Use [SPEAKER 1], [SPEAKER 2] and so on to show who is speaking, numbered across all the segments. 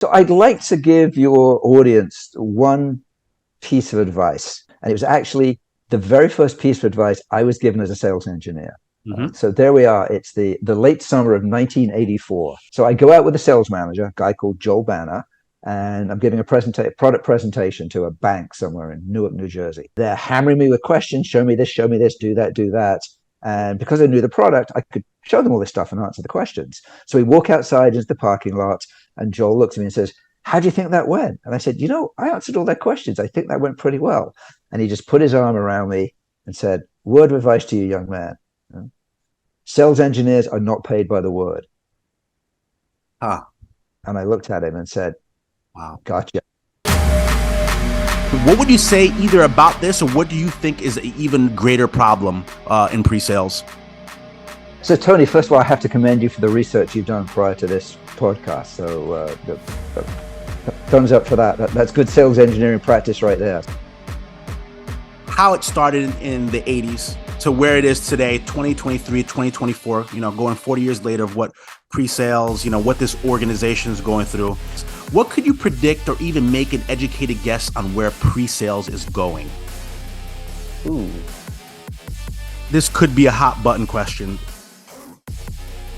[SPEAKER 1] So I'd like to give your audience one piece of advice. And it was actually the very first piece of advice I was given as a sales engineer. So there we are. It's the late summer of 1984. So I go out with a sales manager, a guy called Joel Banner, and I'm giving a product presentation to a bank somewhere in Newark, New Jersey. They're hammering me with questions. Show me this, do that, do that. And because I knew the product, I could show them all this stuff and answer the questions. So we walk outside into the parking lot, and Joel looks at me and says, "How do you think that went?" And I said, "I answered all their questions. I think that went pretty well." And he just put his arm around me and said, "Word of advice to you, young man. Sales engineers are not paid by the word." And I looked at him and said, "Wow, gotcha."
[SPEAKER 2] What would you say either about this, or what do you think is an even greater problem in pre-sales?
[SPEAKER 1] So, Tony, first of all, I have to commend you for the research you've done prior to this podcast. So, thumbs up for that. That's good sales engineering practice right there.
[SPEAKER 2] How it started in the 80s to where it is today, 2023, 2024, going 40 years later of what pre-sales, what this organization is going through. What could you predict or even make an educated guess on where pre-sales is going?
[SPEAKER 1] Ooh.
[SPEAKER 2] This could be a hot button question.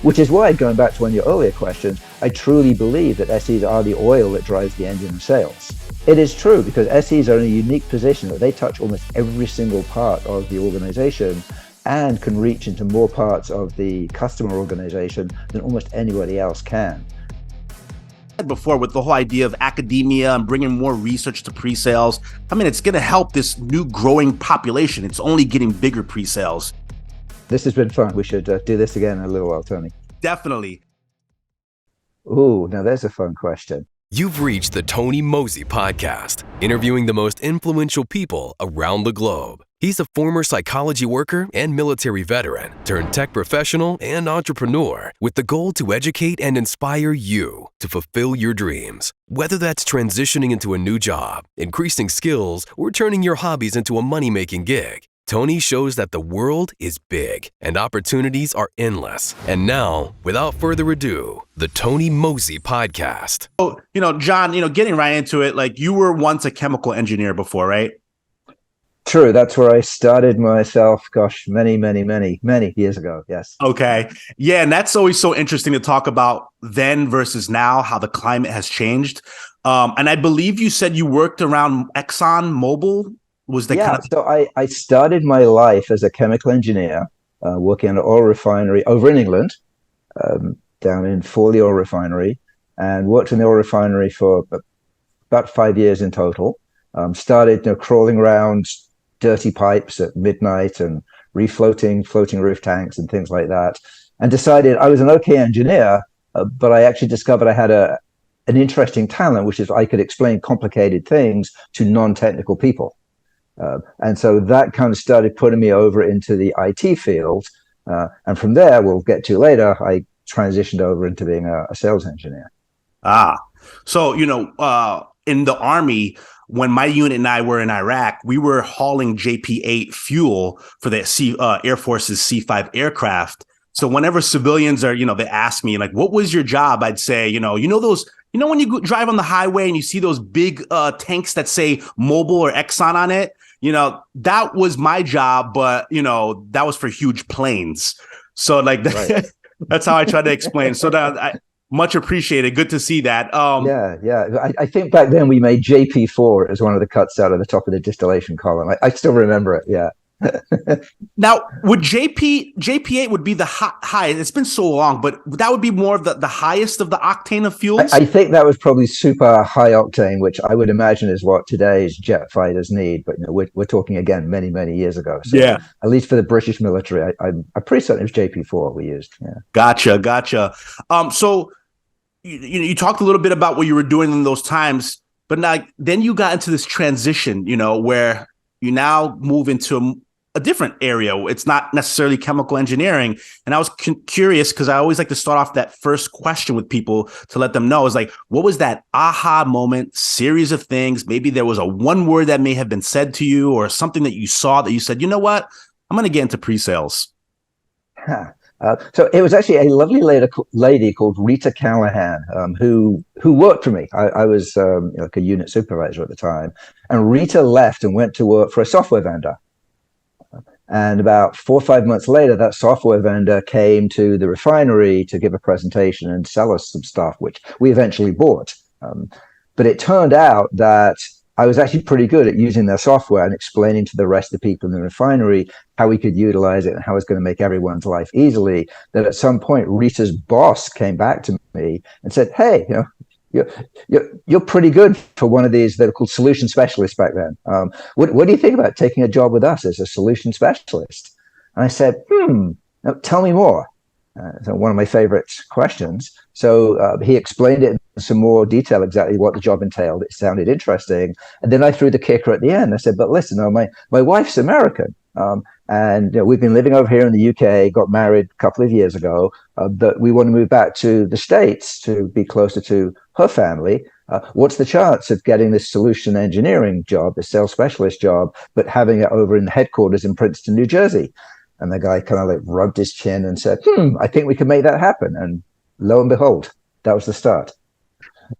[SPEAKER 1] Which is why, going back to one of your earlier questions, I truly believe that SEs are the oil that drives the engine of sales. It is true, because SEs are in a unique position that they touch almost every single part of the organization and can reach into more parts of the customer organization than almost anybody else can.
[SPEAKER 2] Before, with the whole idea of academia and bringing more research to pre-sales, it's going to help this new growing population. It's only getting bigger, pre-sales.
[SPEAKER 1] This has been fun. We should do this again in a little while, Tony.
[SPEAKER 2] Definitely.
[SPEAKER 1] Ooh, now there's a fun question.
[SPEAKER 3] You've reached the Tony Moze Podcast, interviewing the most influential people around the globe. He's a former psychology worker and military veteran turned tech professional and entrepreneur with the goal to educate and inspire you to fulfill your dreams. Whether that's transitioning into a new job, increasing skills, or turning your hobbies into a money-making gig, Tony shows that the world is big and opportunities are endless. And now, without further ado, the Tony Moze Podcast.
[SPEAKER 2] Oh, John, getting right into it, you were once a chemical engineer before, right?
[SPEAKER 1] True. That's where I started myself, many, many, many, many years ago. Yes.
[SPEAKER 2] Okay. Yeah. And that's always so interesting to talk about then versus now, how the climate has changed. And I believe you said you worked around Exxon Mobil.
[SPEAKER 1] So I started my life as a chemical engineer, working on an oil refinery over in England, down in Fawley Oil Refinery, and worked in the oil refinery for about 5 years in total. Started crawling around dirty pipes at midnight and floating roof tanks and things like that, and decided I was an okay engineer, but I actually discovered I had an interesting talent, which is I could explain complicated things to non-technical people. And so that kind of started putting me over into the IT field. And from there, we'll get to later, I transitioned over into being a sales engineer.
[SPEAKER 2] So, in the Army, when my unit and I were in Iraq, we were hauling JP-8 fuel for the Air Force's C-5 aircraft. So whenever civilians are, they ask me, what was your job? I'd say, those, when you drive on the highway and you see those big tanks that say Mobil or Exxon on it, that was my job, but, that was for huge planes. So right. That's how I try to explain. So that much appreciated. Good to see that.
[SPEAKER 1] Yeah. I think back then we made JP4 as one of the cuts out of the top of the distillation column. I still remember it. Yeah.
[SPEAKER 2] Now, would JP8 would be the high? It's been so long, but that would be more of the highest of the octane of fuels?
[SPEAKER 1] I think that was probably super high octane, which I would imagine is what today's jet fighters need. But we're talking again many, many years ago. So
[SPEAKER 2] yeah.
[SPEAKER 1] At least for the British military, I'm pretty certain it was JP4 we used. Yeah.
[SPEAKER 2] Gotcha. So you talked a little bit about what you were doing in those times, but now then you got into this transition, where you now move into a different area. It's not necessarily chemical engineering. And I was curious because I always like to start off that first question with people to let them know is what was that aha moment, series of things? Maybe there was a one word that may have been said to you or something that you saw that you said, you know what, I'm going to get into pre-sales.
[SPEAKER 1] So it was actually a lovely lady called Rita Callahan, who worked for me. I was like a unit supervisor at the time, and Rita left and went to work for a software vendor. And about 4 or 5 months later, that software vendor came to the refinery to give a presentation and sell us some stuff, which we eventually bought. But it turned out that I was actually pretty good at using their software and explaining to the rest of the people in the refinery how we could utilize it and how it's going to make everyone's life easily. That at some point, Rita's boss came back to me and said, "Hey, you're pretty good for one of these." They were called solution specialists back then. What do you think about taking a job with us as a solution specialist? And I said, now tell me more. So one of my favorite questions. So he explained it in some more detail, exactly what the job entailed. It sounded interesting. And then I threw the kicker at the end. I said, but listen, my wife's American. And we've been living over here in the UK, got married a couple of years ago, but we want to move back to the States to be closer to her family. What's the chance of getting this solution engineering job, this sales specialist job, but having it over in the headquarters in Princeton, New Jersey? And the guy kind of like rubbed his chin and said, I think we can make that happen. And lo and behold, that was the start.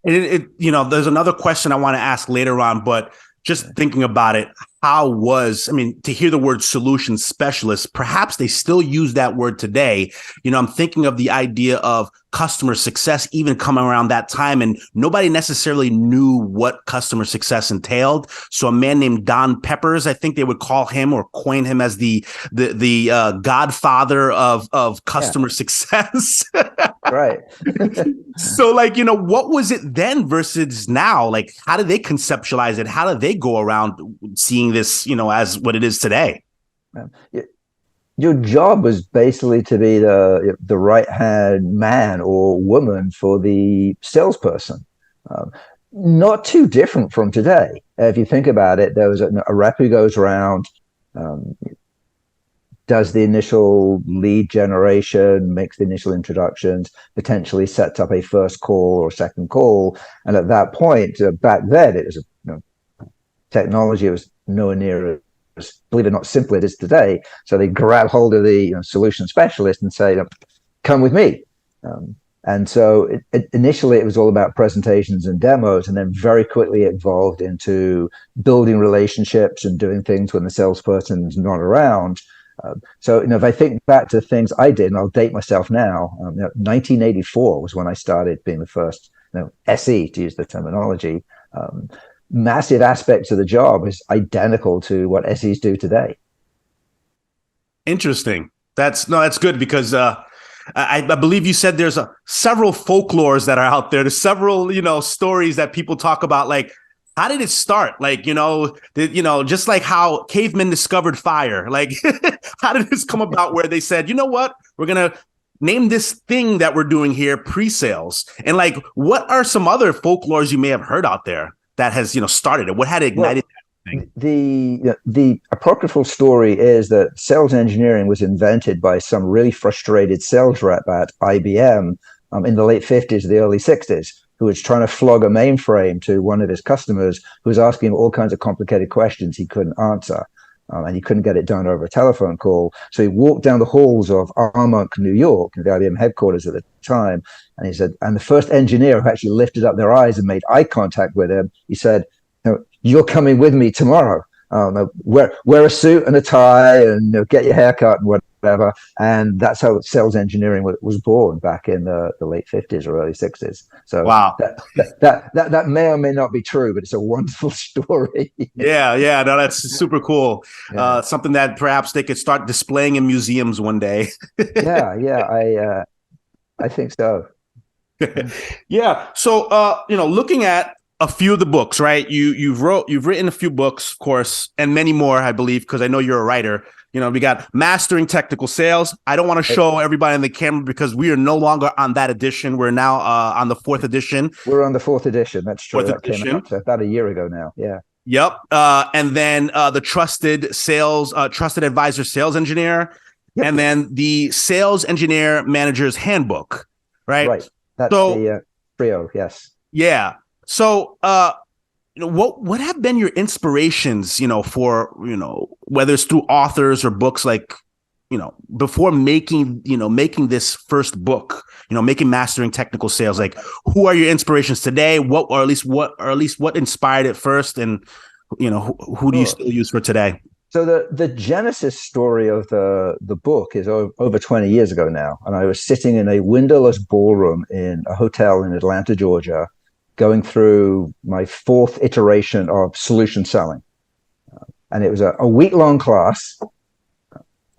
[SPEAKER 2] There's another question I want to ask later on, but just thinking about it, to hear the word solution specialist, perhaps they still use that word today. I'm thinking of the idea of customer success even coming around that time, and nobody necessarily knew what customer success entailed. So a man named Don Peppers, I think they would call him or coin him as the godfather of customer success.
[SPEAKER 1] Right.
[SPEAKER 2] So what was it then versus now? Like, how did they conceptualize it? How did they go around seeing this, as what it is today?
[SPEAKER 1] Your job was basically to be the right-hand man or woman for the salesperson. Not too different from today. If you think about it, there was a rep who goes around, does the initial lead generation, makes the initial introductions, potentially sets up a first call or second call. And at that point, back then, it was technology was nowhere near as, believe it or not, simple it is today. So they grab hold of the solution specialist and say, come with me. And so initially it was all about presentations and demos, and then very quickly it evolved into building relationships and doing things when the salesperson's not around. So if I think back to things I did, and I'll date myself now, 1984 was when I started being the first SE, to use the terminology. Massive aspects of the job is identical to what SEs do today.
[SPEAKER 2] Interesting. That's good because I believe you said there's several folklores that are out there. There's several stories that people talk about, like, how did it start? Like, just like how cavemen discovered fire. Like, how did this come about where they said, you know what, we're going to name this thing that we're doing here pre-sales? And like, what are some other folklores you may have heard out there that has, started it? What had ignited that thing?
[SPEAKER 1] The apocryphal story is that sales engineering was invented by some really frustrated sales rep at IBM in the late 50s, the early 60s. Who was trying to flog a mainframe to one of his customers who was asking him all kinds of complicated questions he couldn't answer. And he couldn't get it done over a telephone call. So he walked down the halls of Armonk, New York, the IBM headquarters at the time. And he said, and the first engineer who actually lifted up their eyes and made eye contact with him, he said, you're coming with me tomorrow. Wear a suit and a tie and get your hair cut and whatever. And that's how sales engineering was born back in the late 50s or early 60s. So
[SPEAKER 2] wow,
[SPEAKER 1] that may or may not be true, but it's a wonderful story.
[SPEAKER 2] Yeah, no, that's super cool. Yeah. Something that perhaps they could start displaying in museums one day.
[SPEAKER 1] I think so.
[SPEAKER 2] Yeah. So looking at a few of the books, right? You've written a few books, of course, and many more, I believe, because I know you're a writer. We got Mastering Technical Sales. I don't want to show everybody on the camera because we are no longer on that edition. We're now on the 4th edition.
[SPEAKER 1] We're on the 4th edition. That's true.
[SPEAKER 2] That came out
[SPEAKER 1] about a year ago now. Yeah.
[SPEAKER 2] Yep. And then the Trusted Advisor Sales Engineer, yep. And then the Sales Engineer Manager's Handbook. Right.
[SPEAKER 1] That's the trio. Yes.
[SPEAKER 2] Yeah. So, what have been your inspirations, for, whether it's through authors or books like, before making this first book, making Mastering Technical Sales, like, who are your inspirations today? What inspired it first? And, who do you still use for today?
[SPEAKER 1] So the genesis story of the book is over 20 years ago now. And I was sitting in a windowless ballroom in a hotel in Atlanta, Georgia, going through my fourth iteration of solution selling. And it was a week-long class.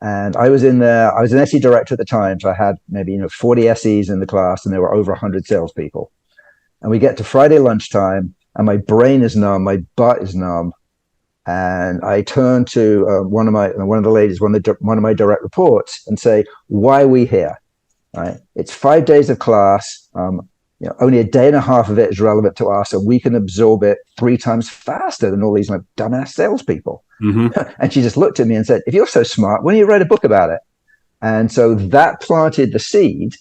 [SPEAKER 1] And I was in there. I was an SE director at the time. So I had maybe 40 SEs in the class, and there were over 100 salespeople. And we get to Friday lunchtime, and my brain is numb, my butt is numb. And I turn to one of the ladies, one of my direct reports, and say, "Why are we here?" Right? It's 5 days of class. Only a day and a half of it is relevant to us, and we can absorb it 3 times faster than all these dumbass salespeople. Mm-hmm. And she just looked at me and said, "If you're so smart, why don't you write a book about it?" And so that planted the seed.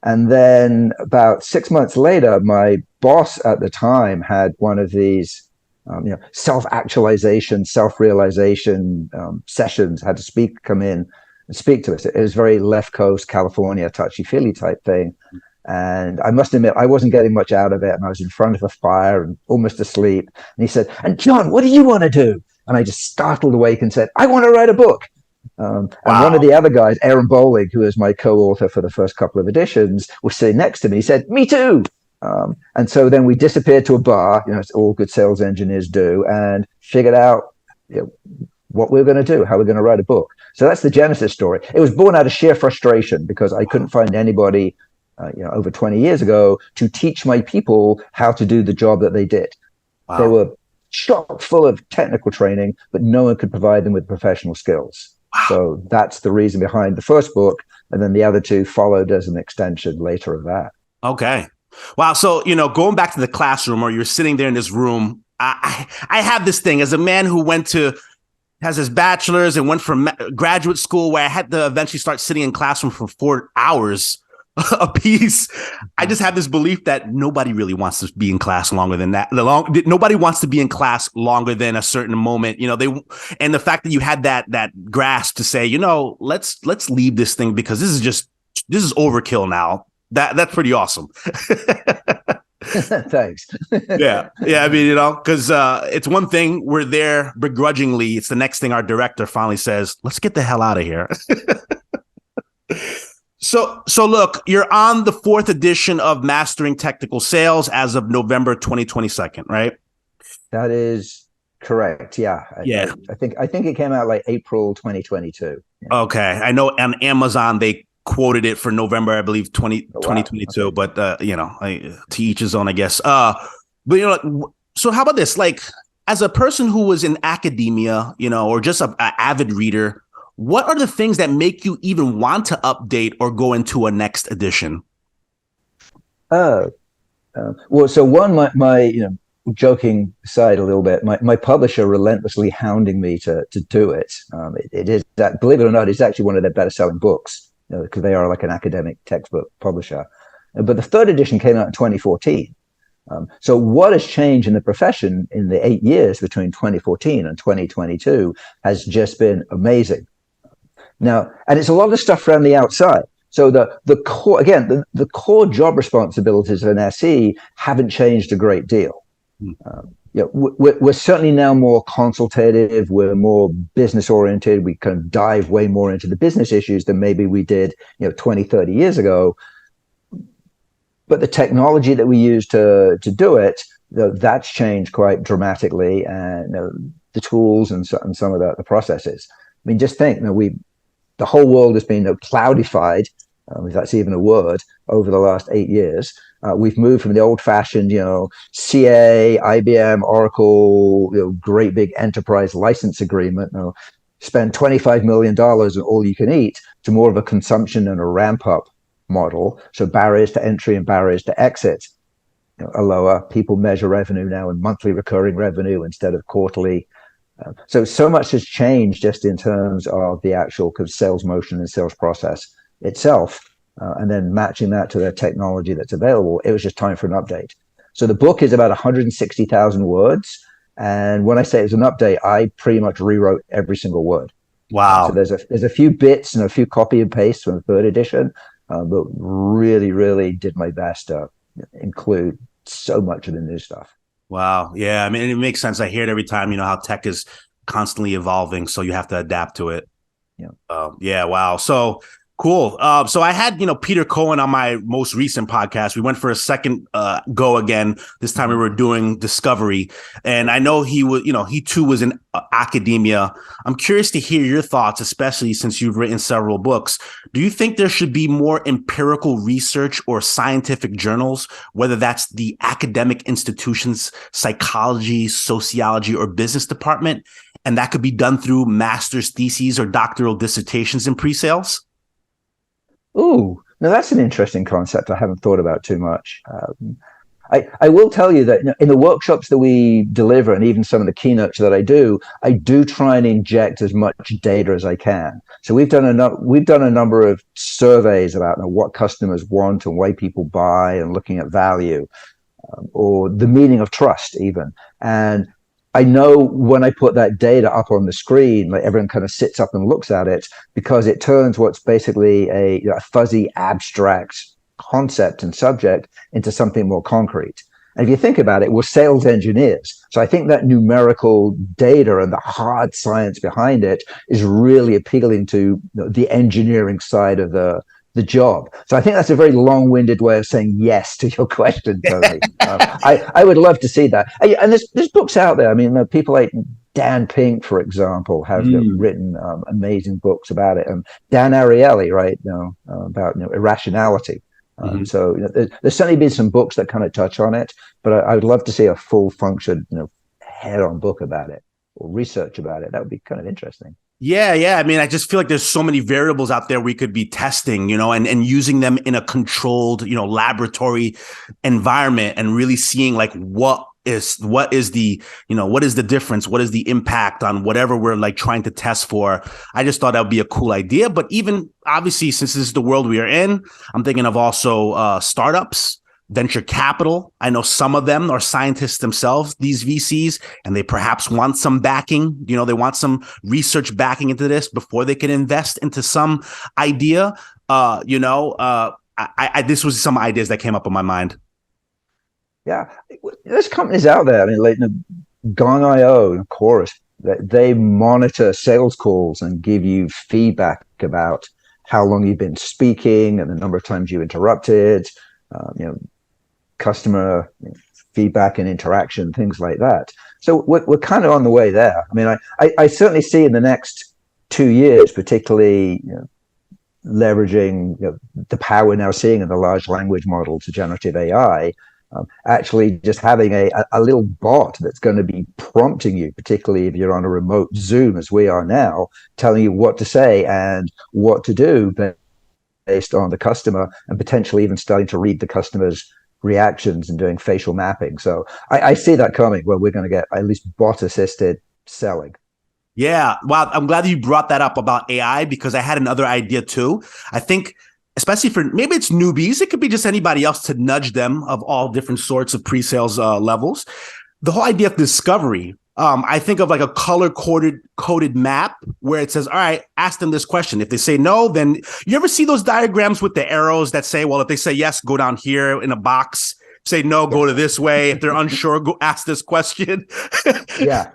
[SPEAKER 1] And then about 6 months later, my boss at the time had one of these self-actualization, self-realization sessions, had to come in and speak to us. It was very left coast California, touchy-feely type thing. And I must admit, I wasn't getting much out of it. And I was in front of a fire and almost asleep. And he said, "And John, what do you want to do?" And I just startled awake and said, "I want to write a book." And one of the other guys, Aaron Bowling, who was my co-author for the first couple of editions, was sitting next to me. He said, "Me too." And so then we disappeared to a bar, as all good sales engineers do, and figured out what we were going to do, how we're going to write a book. So that's the genesis story. It was born out of sheer frustration because I couldn't find anybody, over 20 years ago to teach my people how to do the job that they did. Wow. They were chock full of technical training, but no one could provide them with professional skills. Wow. So that's the reason behind the first book. And then the other 2 followed as an extension later of that.
[SPEAKER 2] Okay. Wow. So, going back to the classroom, or you're sitting there in this room, I have this thing as a man who has his bachelor's and went from graduate school where I had to eventually start sitting in classroom for 4 hours a piece. I just have this belief that nobody really wants to be in class longer than that. Nobody wants to be in class longer than a certain moment. And the fact that you had that grasp to say, let's leave this thing because this is overkill now. That's pretty awesome.
[SPEAKER 1] Thanks.
[SPEAKER 2] Yeah. I mean, because it's one thing we're there begrudgingly. It's the next thing our director finally says, "Let's get the hell out of here." So look, you're on the 4th edition of Mastering Technical Sales as of November 2022, right?
[SPEAKER 1] That is correct. Yeah. I think it came out like April 2022. Yeah.
[SPEAKER 2] Okay. I know on Amazon they quoted it for November, I believe, 2022. Okay. But to each his own, I guess. But so how about this? Like, as a person who was in academia, or just an avid reader, what are the things that make you even want to update or go into a next edition?
[SPEAKER 1] Well, so one, my joking aside a little bit, my publisher relentlessly hounding me to do it. It is that, believe it or not, it's actually one of their better selling books, because they are like an academic textbook publisher. But the 3rd edition came out in 2014. So what has changed in the profession in the 8 years between 2014 and 2022 has just been amazing. Now, and it's a lot of stuff around the outside. So the core, again, the core job responsibilities of an SE haven't changed a great deal. We're certainly now more consultative. We're more business oriented. We can dive way more into the business issues than maybe we did, 20, 30 years ago. But the technology that we use to do it, that's changed quite dramatically, and the tools and some of the processes. I mean, just think, the whole world has been cloudified, if that's even a word, over the last 8 years. We've moved from the old-fashioned, CA, IBM, Oracle, great big enterprise license agreement, spend $25 million on all you can eat, to more of a consumption and a ramp-up model. So barriers to entry and barriers to exit are lower. People measure revenue now in monthly recurring revenue instead of quarterly. So much has changed just in terms of the actual sales motion and sales process itself. And then matching that to the technology that's available, it was just time for an update. So the book is about 160,000 words. And when I say it's an update, I pretty much rewrote every single word.
[SPEAKER 2] Wow.
[SPEAKER 1] So there's a few bits and a few copy and paste from the third edition, but really did my best to include so much of the new stuff.
[SPEAKER 2] Wow. Yeah. I mean, it makes sense. I hear it every time, how tech is constantly evolving. So you have to adapt to it.
[SPEAKER 1] Yeah.
[SPEAKER 2] Yeah. Wow. So cool. So I had, Peter Cohen on my most recent podcast. We went for a second go again. This time we were doing discovery. And I know he too was in academia. I'm curious to hear your thoughts, especially since you've written several books. Do you think there should be more empirical research or scientific journals, whether that's the academic institution's psychology, sociology, or business department? And that could be done through master's theses or doctoral dissertations in pre-sales?
[SPEAKER 1] Ooh, now that's an interesting concept I haven't thought about too much. I will tell you that in the workshops that we deliver and even some of the keynotes that I do try and inject as much data as I can. So we've done a number of surveys about what customers want and why people buy, and looking at value, or the meaning of trust even. And I know when I put that data up on the screen, like everyone kind of sits up and looks at it, because it turns what's basically a fuzzy, abstract concept and subject into something more concrete. And if you think about it, we're sales engineers. So I think that numerical data and the hard science behind it is really appealing to the engineering side of the job. So I think that's a very long-winded way of saying yes to your question, Tony. I would love to see that. And there's books out there. I mean, people like Dan Pink, for example, have written amazing books about it. And Dan Ariely, right, about irrationality. So there's certainly been some books that kind of touch on it, but I would love to see a full function, head-on book about it or research about it. That would be kind of interesting.
[SPEAKER 2] Yeah. I mean, I just feel like there's so many variables out there we could be testing, and using them in a controlled, laboratory environment, and really seeing like what is the difference? What is the impact on whatever we're like trying to test for? I just thought that would be a cool idea. But even obviously, since this is the world we are in, I'm thinking of also startups, venture capital. I know some of them are scientists themselves, these VCs, and they perhaps want some backing. They want some research backing into this before they can invest into some idea. This was some ideas that came up in my mind.
[SPEAKER 1] Yeah, there's companies out there. I mean, like Gong.io and Chorus, they monitor sales calls and give you feedback about how long you've been speaking and the number of times you interrupted, customer feedback and interaction, things like that. So we're kind of on the way there. I mean, I certainly see in the next 2 years, particularly leveraging the power we're now seeing in the large language model to generative AI, actually just having a little bot that's going to be prompting you, particularly if you're on a remote Zoom, as we are now, telling you what to say and what to do based on the customer, and potentially even starting to read the customer's reactions and doing facial mapping. So I see that coming, where we're going to get at least bot-assisted selling.
[SPEAKER 2] Yeah. Wow. I'm glad that you brought that up about AI, because I had another idea too. I think, especially for maybe it's newbies, it could be just anybody else, to nudge them of all different sorts of pre-sales levels. The whole idea of discovery. I think of like a color-coded map where it says, all right, ask them this question. If they say no, then you ever see those diagrams with the arrows that say, well, if they say yes, go down here in a box. Say no, go to this way. If they're unsure, go ask this question.
[SPEAKER 1] Yeah.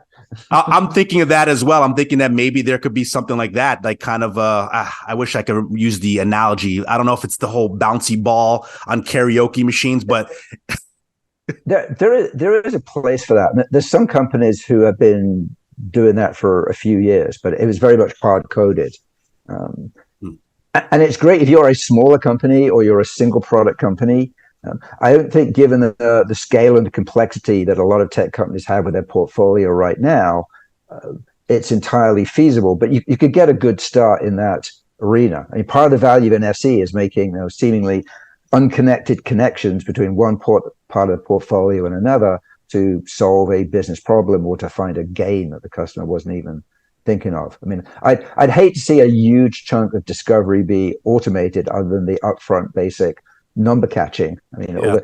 [SPEAKER 2] I'm thinking of that as well. I'm thinking that maybe there could be something like that, like kind of I wish I could use the analogy. I don't know if it's the whole bouncy ball on karaoke machines, but
[SPEAKER 1] there is a place for that. There's some companies who have been doing that for a few years, but it was very much hard coded. And it's great if you're a smaller company or you're a single product company. I don't think, given the scale and the complexity that a lot of tech companies have with their portfolio right now, it's entirely feasible. But you could get a good start in that arena. I mean, part of the value of NFC is making seemingly unconnected connections between one part of the portfolio and another to solve a business problem or to find a gain that the customer wasn't even thinking of. I mean, I'd hate to see a huge chunk of discovery be automated other than the upfront basic number catching. I mean,
[SPEAKER 2] Yeah.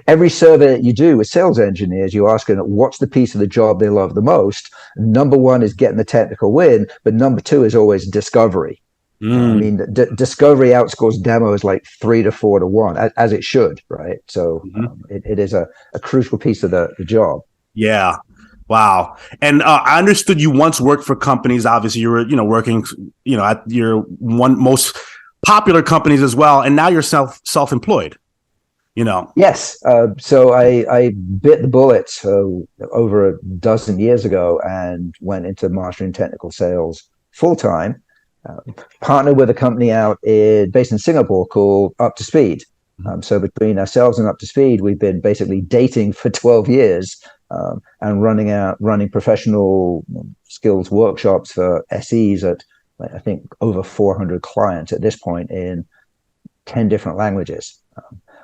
[SPEAKER 1] every survey that you do with sales engineers, you ask them what's the piece of the job they love the most. Number one is getting the technical win, but number two is always discovery. I mean, discovery outscores demos like 3 to 4 to 1, as it should, right? So it is a crucial piece of the job.
[SPEAKER 2] Yeah. Wow. And I understood you once worked for companies. Obviously, you were, working, at your one most popular companies as well. And now you're self-employed,
[SPEAKER 1] Yes. So I bit the bullet over a dozen years ago and went into mastering technical sales full time. Partnered with a company based in Singapore called Up to Speed. So between ourselves and Up to Speed, we've been basically dating for 12 years and running professional skills workshops for SEs at, I think, over 400 clients at this point in 10 different languages.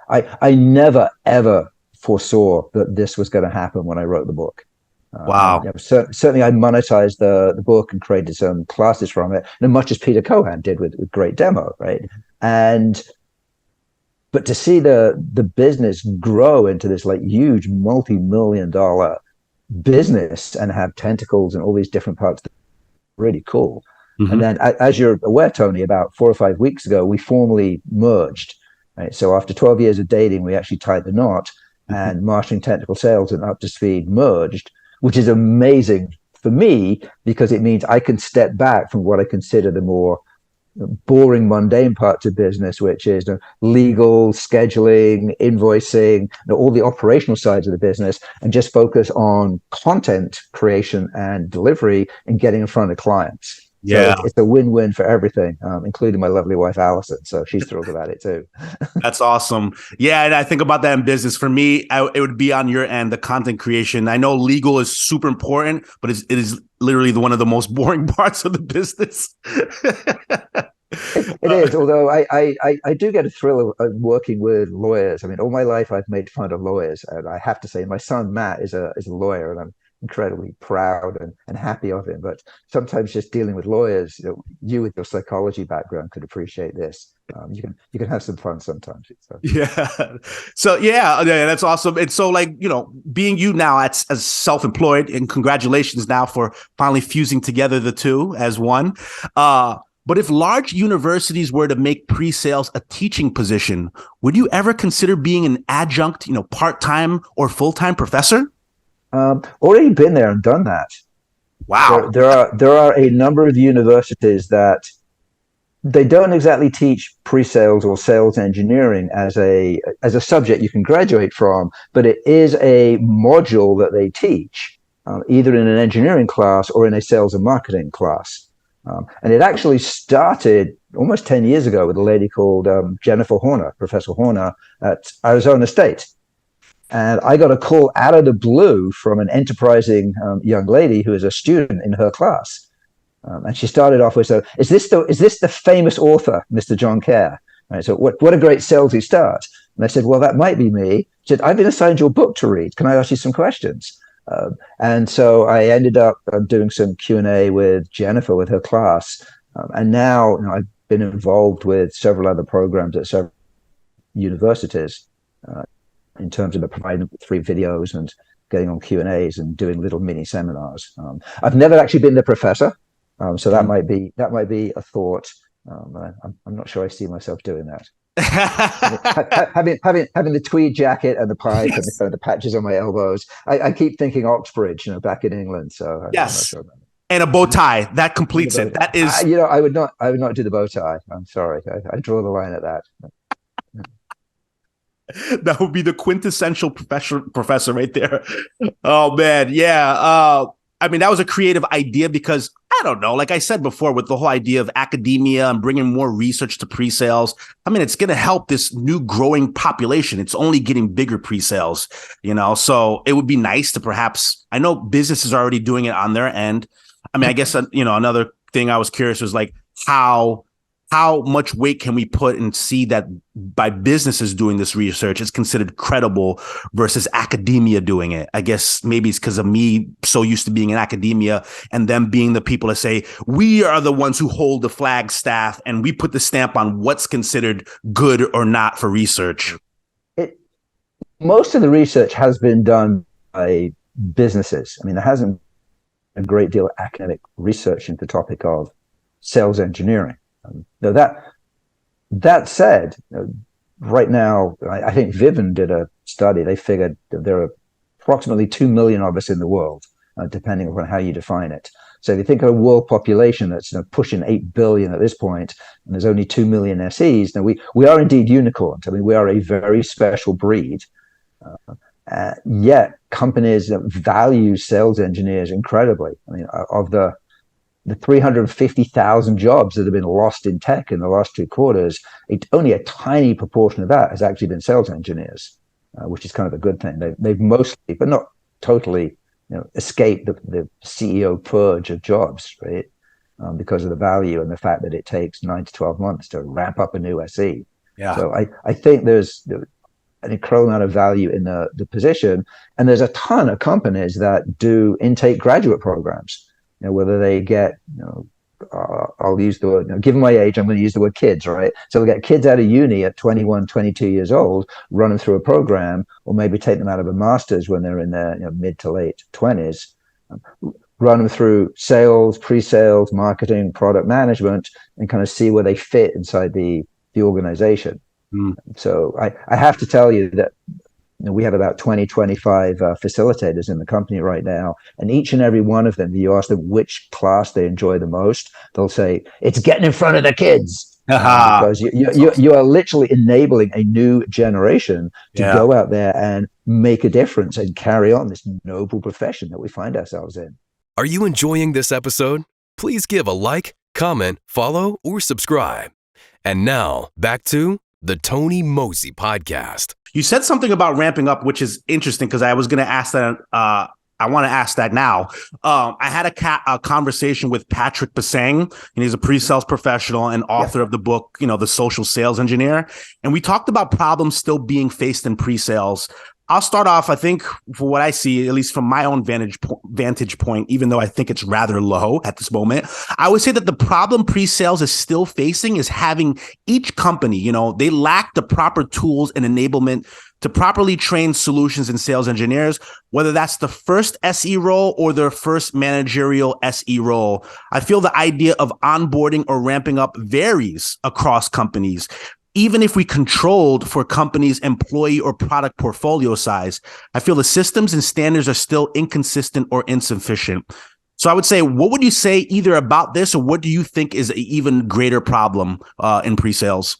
[SPEAKER 1] I never, ever foresaw that this was going to happen when I wrote the book.
[SPEAKER 2] Wow.
[SPEAKER 1] Certainly I monetized the book and created some classes from it, and much as Peter Cohan did with Great Demo, right? But to see the business grow into this like huge multi-million-dollar business and have tentacles in all these different parts, really cool. And then, as you're aware, Tony, about 4 or 5 weeks ago, we formally merged. Right? So after 12 years of dating, we actually tied the knot, and Mastering Technical Sales and Up to Speed merged, which is amazing for me because it means I can step back from what I consider the more boring, mundane parts of business, which is legal, scheduling, invoicing, all the operational sides of the business, and just focus on content creation and delivery and getting in front of clients.
[SPEAKER 2] Yeah.
[SPEAKER 1] So it's a win-win for everything, including my lovely wife, Allison. So she's thrilled about it too.
[SPEAKER 2] That's awesome. Yeah. And I think about that in business. For me, it would be on your end, the content creation. I know legal is super important, but it is literally one of the most boring parts of the business.
[SPEAKER 1] It is, although I do get a thrill of working with lawyers. I mean, all my life I've made fun of lawyers, and I have to say my son Matt is a lawyer, and I'm incredibly proud and happy of him. But sometimes just dealing with lawyers, you with your psychology background could appreciate this. You can have some fun sometimes. So.
[SPEAKER 2] Yeah. So yeah, that's awesome. And so being you now as self-employed, and congratulations now for finally fusing together the two as one. But if large universities were to make pre-sales a teaching position, would you ever consider being an adjunct, part-time or full-time professor?
[SPEAKER 1] Already been there and done that.
[SPEAKER 2] Wow.
[SPEAKER 1] There are a number of universities that they don't exactly teach pre-sales or sales engineering as a subject you can graduate from, but it is a module that they teach either in an engineering class or in a sales and marketing class. And it actually started almost 10 years ago with a lady called Jennifer Horner, Professor Horner at Arizona State. And I got a call out of the blue from an enterprising young lady who is a student in her class. And she started off with, "So is this the famous author, Mr. John Kerr?" Right, so what a great salesy start. And I said, "Well, that might be me." She said, "I've been assigned your book to read. Can I ask you some questions?" And so I ended up doing some Q&A with Jennifer with her class. And now I've been involved with several other programs at several universities in terms of providing free videos and getting on Q&As and doing little mini seminars. I've never actually been the professor, so that might be a thought. I'm not sure I see myself doing that. having the tweed jacket and the pipe and the patches on my elbows. I keep thinking Oxbridge, back in England. So
[SPEAKER 2] yes,
[SPEAKER 1] I'm not sure about that.
[SPEAKER 2] And a bow tie that completes it. That is,
[SPEAKER 1] I would not do the bow tie. I'm sorry, I draw the line at that.
[SPEAKER 2] That would be the quintessential professor right there. Oh man, yeah. I mean, that was a creative idea because I don't know, like I said before, with the whole idea of academia and bringing more research to pre-sales, I mean, it's going to help this new growing population. It's only getting bigger pre-sales, so it would be nice to perhaps, I know businesses are already doing it on their end. I mean, I guess, another thing I was curious was like how how much weight can we put and see that by businesses doing this research, it's considered credible versus academia doing it? I guess maybe it's because of me so used to being in academia and them being the people that say, we are the ones who hold the flagstaff and we put the stamp on what's considered good or not for research.
[SPEAKER 1] Most of the research has been done by businesses. I mean, there hasn't been a great deal of academic research into the topic of sales engineering. Now that said, right now, I think Vivint did a study. They figured that there are approximately 2 million of us in the world, depending on how you define it. So if you think of a world population that's pushing 8 billion at this point, and there's only 2 million SEs, now we are indeed unicorns. I mean, we are a very special breed. Yet companies value sales engineers incredibly. I mean, of the 350,000 jobs that have been lost in tech in the last 2 quarters, only a tiny proportion of that has actually been sales engineers, which is kind of a good thing. They've mostly, but not totally, escaped the CEO purge of jobs, right? Because of the value and the fact that it takes 9 to 12 months to ramp up a new SE.
[SPEAKER 2] Yeah.
[SPEAKER 1] So I think there's an incredible amount of value in the position, and there's a ton of companies that do intake graduate programs. Whether they get, I'll use the word, given my age, I'm going to use the word kids, right? So we'll get kids out of uni at 21, 22 years old, run them through a program, or maybe take them out of a master's when they're in their mid to late 20s, run them through sales, pre-sales, marketing, product management, and kind of see where they fit inside the organization. So I have to tell you that we have about 20, 25 facilitators in the company right now. And each and every one of them, you ask them which class they enjoy the most, they'll say, it's getting in front of the kids. Because you are literally enabling a new generation to go out there and make a difference and carry on this noble profession that we find ourselves in.
[SPEAKER 3] Are you enjoying this episode? Please give a like, comment, follow, or subscribe. And now, back to the Tony Moze Podcast.
[SPEAKER 2] You said something about ramping up, which is interesting because I was going to ask that. I want to ask that now. I had a conversation with Patrick Pasang, and he's a pre-sales professional and author of the book, The Social Sales Engineer. And we talked about problems still being faced in pre-sales. I'll start off, I think, for what I see, at least from my own vantage point, even though I think it's rather low at this moment, I would say that the problem pre-sales is still facing is having each company, they lack the proper tools and enablement to properly train solutions and sales engineers, whether that's the first SE role or their first managerial SE role. I feel the idea of onboarding or ramping up varies across companies. Even if we controlled for companies' employee or product portfolio size, I feel the systems and standards are still inconsistent or insufficient. So I would say, what would you say either about this or what do you think is an even greater problem in pre-sales?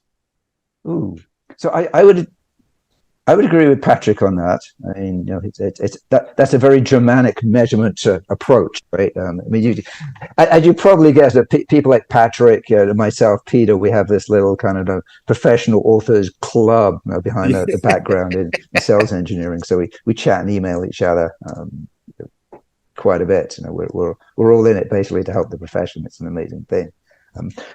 [SPEAKER 1] Ooh, so I would agree with Patrick on that. I mean, that's a very Germanic measurement approach, right? I mean, as you probably guess, that people like Patrick, myself, Peter, we have this little kind of professional authors club behind the background in sales engineering. So we chat and email each other quite a bit. We're all in it basically to help the profession. It's an amazing thing.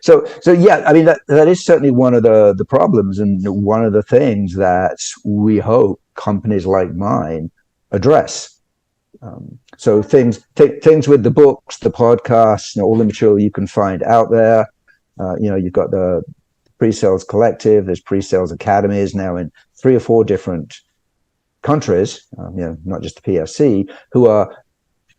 [SPEAKER 1] So yeah, I mean that is certainly one of the problems and one of the things that we hope companies like mine address. So things with the books, the podcasts, all the material you can find out there. You've got the pre-sales collective. There's pre-sales academies now in 3 or 4 different countries. Not just the PSC, who are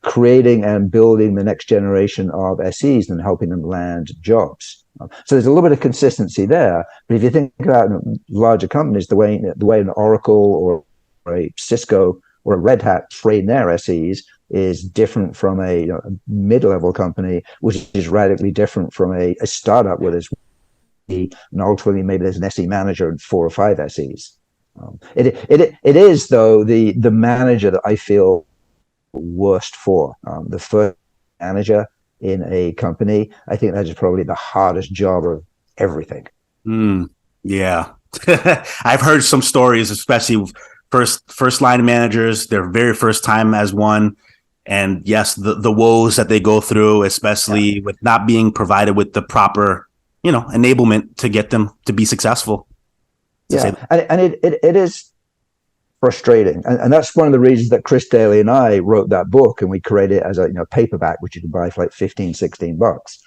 [SPEAKER 1] creating and building the next generation of SEs and helping them land jobs. So there's a little bit of consistency there. But if you think about larger companies, the way an Oracle or a Cisco or a Red Hat train their SEs is different from a mid-level company, which is radically different from a startup where there's and ultimately maybe there's an SE manager and 4 or 5 SEs. It is though the manager that I feel worst for. The first manager in a company, I think that is probably the hardest job of everything.
[SPEAKER 2] Yeah. I've heard some stories, especially with first line managers, their very first time as one. And yes, the woes that they go through, especially with not being provided with the proper, enablement to get them to be successful.
[SPEAKER 1] And it is frustrating. And that's one of the reasons that Chris Daly and I wrote that book, and we created it as a paperback, which you can buy for like $15-16.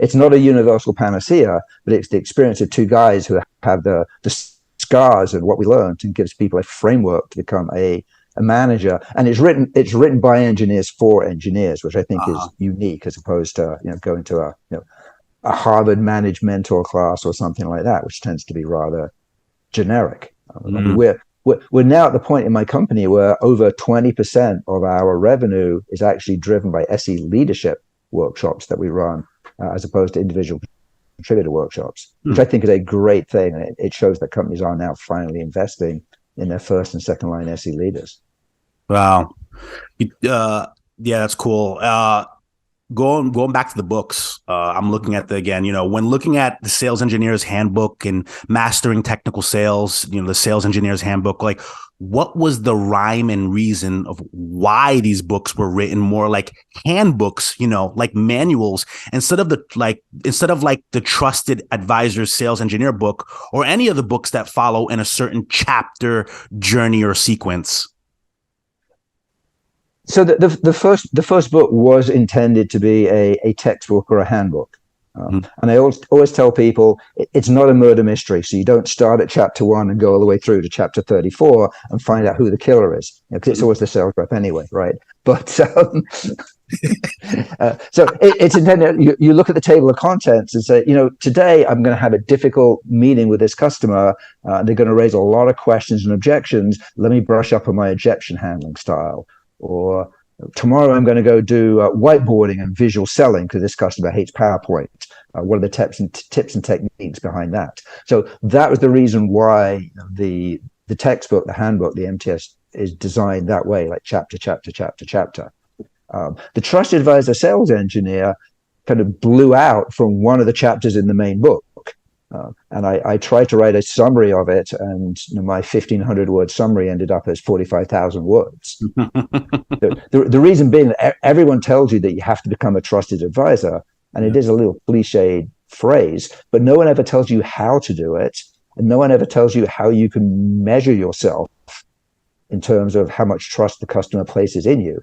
[SPEAKER 1] It's not a universal panacea, but it's the experience of two guys who have the scars and what we learned, and gives people a framework to become a manager. And it's written by engineers for engineers, which I think is unique, as opposed to going to a Harvard managed mentor class or something like that, which tends to be rather generic. I mean, we're now at the point in my company where over 20% of our revenue is actually driven by SE leadership workshops that we run, as opposed to individual contributor workshops, which I think is a great thing. And it shows that companies are now finally investing in their first and second line SE leaders.
[SPEAKER 2] Wow. Yeah, that's cool. Going back to the books, I'm looking at when looking at the Sales Engineer's Handbook and Mastering Technical Sales, the Sales Engineer's Handbook, like, what was the rhyme and reason of why these books were written more like handbooks, like manuals, instead of the Trusted Advisor Sales Engineer book, or any of the books that follow in a certain chapter, journey, or sequence?
[SPEAKER 1] So the first book was intended to be a textbook or a handbook. And I always tell people it's not a murder mystery. So you don't start at chapter 1 and go all the way through to chapter 34 and find out who the killer is, because it's always the sales rep anyway, right? But so it's intended. You look at the table of contents and say, today I'm going to have a difficult meeting with this customer. They're going to raise a lot of questions and objections. Let me brush up on my objection handling style. Or tomorrow I'm going to go do whiteboarding and visual selling because this customer hates PowerPoint. What are the tips and techniques behind that? So that was the reason why the textbook, the handbook, the MTS is designed that way, like chapter. The Trusted Advisor Sales Engineer kind of blew out from one of the chapters in the main book. And I tried to write a summary of it, and my 1,500 word summary ended up as 45,000 words. the reason being that everyone tells you that you have to become a trusted advisor, and it is a little cliched phrase, but no one ever tells you how to do it, and no one ever tells you how you can measure yourself in terms of how much trust the customer places in you.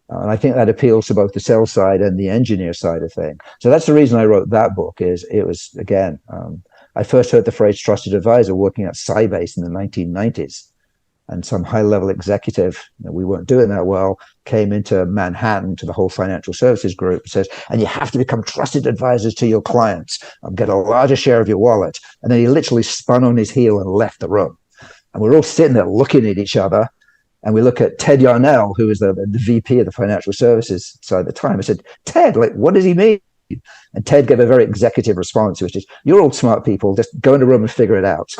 [SPEAKER 1] And I think that appeals to both the sales side and the engineer side of things. So that's the reason I wrote that book. Is it was, again, I first heard the phrase trusted advisor working at Sybase in the 1990s. And some high-level executive, we weren't doing that well, came into Manhattan to the whole financial services group and says, and you have to become trusted advisors to your clients and get a larger share of your wallet. And then he literally spun on his heel and left the room. And we're all sitting there looking at each other. And we look at Ted Yarnell, who was the VP of the financial services side at the time. I said, Ted, what does he mean? And Ted gave a very executive response, which is, you're all smart people, just go in the room and figure it out.